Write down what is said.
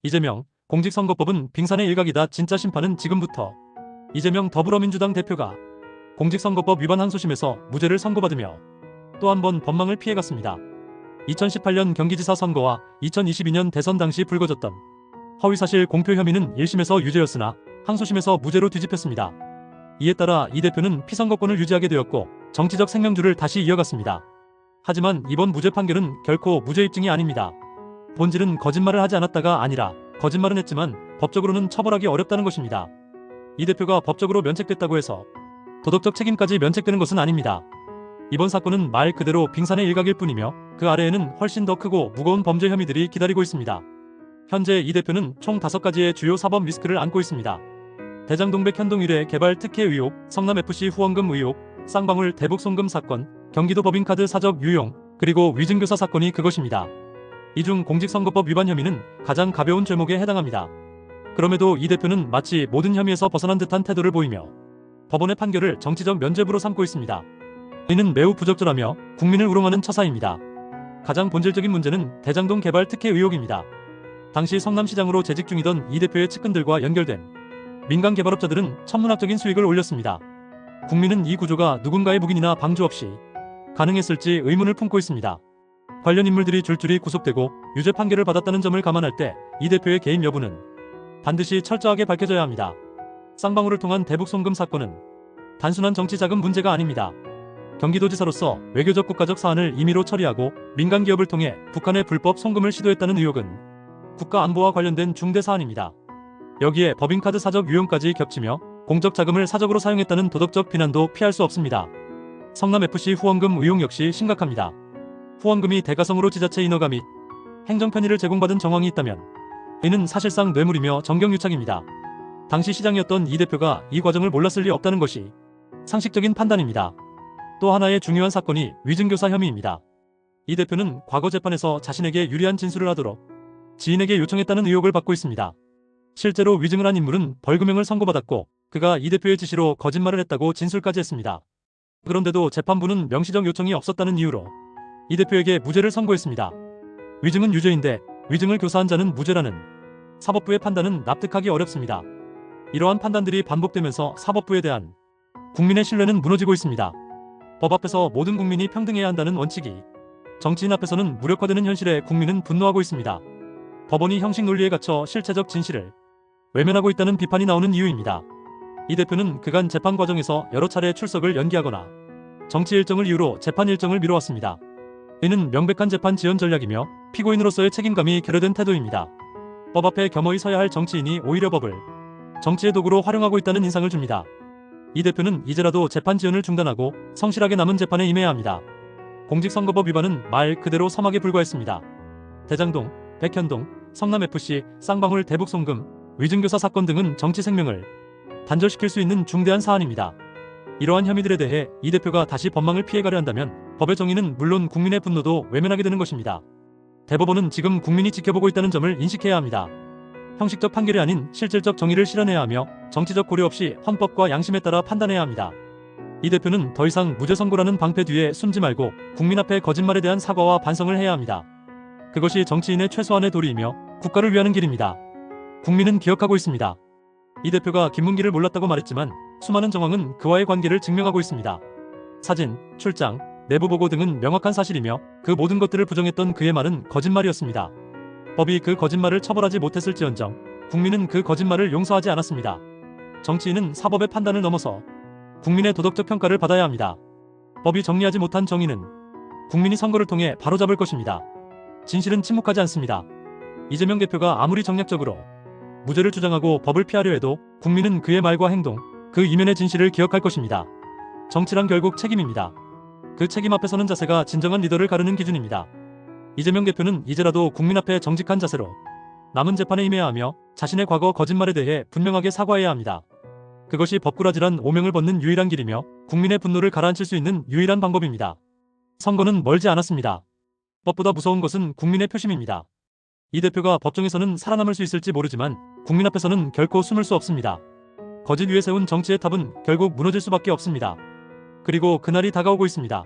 이재명, 공직선거법은 빙산의 일각이다. 진짜 심판은 지금부터. 이재명 더불어민주당 대표가 공직선거법 위반 항소심에서 무죄를 선고받으며 또 한 번 법망을 피해갔습니다. 2018년 경기지사 선거와 2022년 대선 당시 불거졌던 허위사실 공표 혐의는 1심에서 유죄였으나 항소심에서 무죄로 뒤집혔습니다. 이에 따라 이 대표는 피선거권을 유지하게 되었고 정치적 생명줄을 다시 이어갔습니다. 하지만 이번 무죄 판결은 결코 무죄 입증이 아닙니다. 본질은 거짓말을 하지 않았다가 아니라 거짓말은 했지만 법적으로는 처벌하기 어렵다는 것입니다. 이 대표가 법적으로 면책됐다고 해서 도덕적 책임까지 면책되는 것은 아닙니다. 이번 사건은 말 그대로 빙산의 일각일 뿐이며 그 아래에는 훨씬 더 크고 무거운 범죄 혐의들이 기다리고 있습니다. 현재 이 대표는 총 5가지의 주요 사법 리스크를 안고 있습니다. 대장동백 현동일의 개발 특혜 의혹, 성남FC 후원금 의혹, 쌍방울 대북 송금 사건, 경기도 법인카드 사적 유용, 그리고 위증교사 사건이 그것입니다. 이 중 공직선거법 위반 혐의는 가장 가벼운 죄목에 해당합니다. 그럼에도 이 대표는 마치 모든 혐의에서 벗어난 듯한 태도를 보이며 법원의 판결을 정치적 면죄부로 삼고 있습니다. 이는 매우 부적절하며 국민을 우롱하는 처사입니다. 가장 본질적인 문제는 대장동 개발 특혜 의혹입니다. 당시 성남시장으로 재직 중이던 이 대표의 측근들과 연결된 민간 개발업자들은 천문학적인 수익을 올렸습니다. 국민은 이 구조가 누군가의 묵인이나 방조 없이 가능했을지 의문을 품고 있습니다. 관련 인물들이 줄줄이 구속되고 유죄 판결을 받았다는 점을 감안할 때 이 대표의 개입 여부는 반드시 철저하게 밝혀져야 합니다. 쌍방울을 통한 대북 송금 사건은 단순한 정치 자금 문제가 아닙니다. 경기도지사로서 외교적 국가적 사안을 임의로 처리하고 민간 기업을 통해 북한의 불법 송금을 시도했다는 의혹은 국가 안보와 관련된 중대 사안입니다. 여기에 법인카드 사적 유용까지 겹치며 공적 자금을 사적으로 사용했다는 도덕적 비난도 피할 수 없습니다. 성남FC 후원금 의혹 역시 심각합니다. 후원금이 대가성으로 지자체 인허가 및 행정 편의를 제공받은 정황이 있다면 이는 사실상 뇌물이며 정경유착입니다. 당시 시장이었던 이 대표가 이 과정을 몰랐을 리 없다는 것이 상식적인 판단입니다. 또 하나의 중요한 사건이 위증교사 혐의입니다. 이 대표는 과거 재판에서 자신에게 유리한 진술을 하도록 지인에게 요청했다는 의혹을 받고 있습니다. 실제로 위증을 한 인물은 벌금형을 선고받았고 그가 이 대표의 지시로 거짓말을 했다고 진술까지 했습니다. 그런데도 재판부는 명시적 요청이 없었다는 이유로 이 대표에게 무죄를 선고했습니다. 위증은 유죄인데 위증을 교사한 자는 무죄라는 사법부의 판단은 납득하기 어렵습니다. 이러한 판단들이 반복되면서 사법부에 대한 국민의 신뢰는 무너지고 있습니다. 법 앞에서 모든 국민이 평등해야 한다는 원칙이 정치인 앞에서는 무력화되는 현실에 국민은 분노하고 있습니다. 법원이 형식 논리에 갇혀 실체적 진실을 외면하고 있다는 비판이 나오는 이유입니다. 이 대표는 그간 재판 과정에서 여러 차례 출석을 연기하거나 정치 일정을 이유로 재판 일정을 미뤄왔습니다. 이는 명백한 재판 지연 전략이며 피고인으로서의 책임감이 결여된 태도입니다. 법 앞에 겸허히 서야 할 정치인이 오히려 법을 정치의 도구로 활용하고 있다는 인상을 줍니다. 이 대표는 이제라도 재판 지연을 중단하고 성실하게 남은 재판에 임해야 합니다. 공직선거법 위반은 말 그대로 서막에 불과했습니다. 대장동, 백현동, 성남FC, 쌍방울 대북 송금, 위증교사 사건 등은 정치 생명을 단절시킬 수 있는 중대한 사안입니다. 이러한 혐의들에 대해 이 대표가 다시 법망을 피해가려 한다면 법의 정의는 물론 국민의 분노도 외면하게 되는 것입니다. 대법원은 지금 국민이 지켜보고 있다는 점을 인식해야 합니다. 형식적 판결이 아닌 실질적 정의를 실현해야 하며 정치적 고려 없이 헌법과 양심에 따라 판단해야 합니다. 이 대표는 더 이상 무죄 선고라는 방패 뒤에 숨지 말고 국민 앞에 거짓말에 대한 사과와 반성을 해야 합니다. 그것이 정치인의 최소한의 도리이며 국가를 위하는 길입니다. 국민은 기억하고 있습니다. 이 대표가 김문기를 몰랐다고 말했지만 수많은 정황은 그와의 관계를 증명하고 있습니다. 사진, 출장, 내부 보고 등은 명확한 사실이며 그 모든 것들을 부정했던 그의 말은 거짓말이었습니다. 법이 그 거짓말을 처벌하지 못했을지언정 국민은 그 거짓말을 용서하지 않았습니다. 정치인은 사법의 판단을 넘어서 국민의 도덕적 평가를 받아야 합니다. 법이 정리하지 못한 정의는 국민이 선거를 통해 바로잡을 것입니다. 진실은 침묵하지 않습니다. 이재명 대표가 아무리 정략적으로 무죄를 주장하고 법을 피하려 해도 국민은 그의 말과 행동, 그 이면의 진실을 기억할 것입니다. 정치란 결국 책임입니다. 그 책임 앞에 서는 자세가 진정한 리더를 가르는 기준입니다. 이재명 대표는 이제라도 국민 앞에 정직한 자세로 남은 재판에 임해야 하며 자신의 과거 거짓말에 대해 분명하게 사과해야 합니다. 그것이 법꾸라지란 오명을 벗는 유일한 길이며 국민의 분노를 가라앉힐 수 있는 유일한 방법입니다. 선거는 멀지 않았습니다. 법보다 무서운 것은 국민의 표심입니다. 이 대표가 법정에서는 살아남을 수 있을지 모르지만 국민 앞에서는 결코 숨을 수 없습니다. 거짓 위에 세운 정치의 탑은 결국 무너질 수밖에 없습니다. 그리고 그날이 다가오고 있습니다.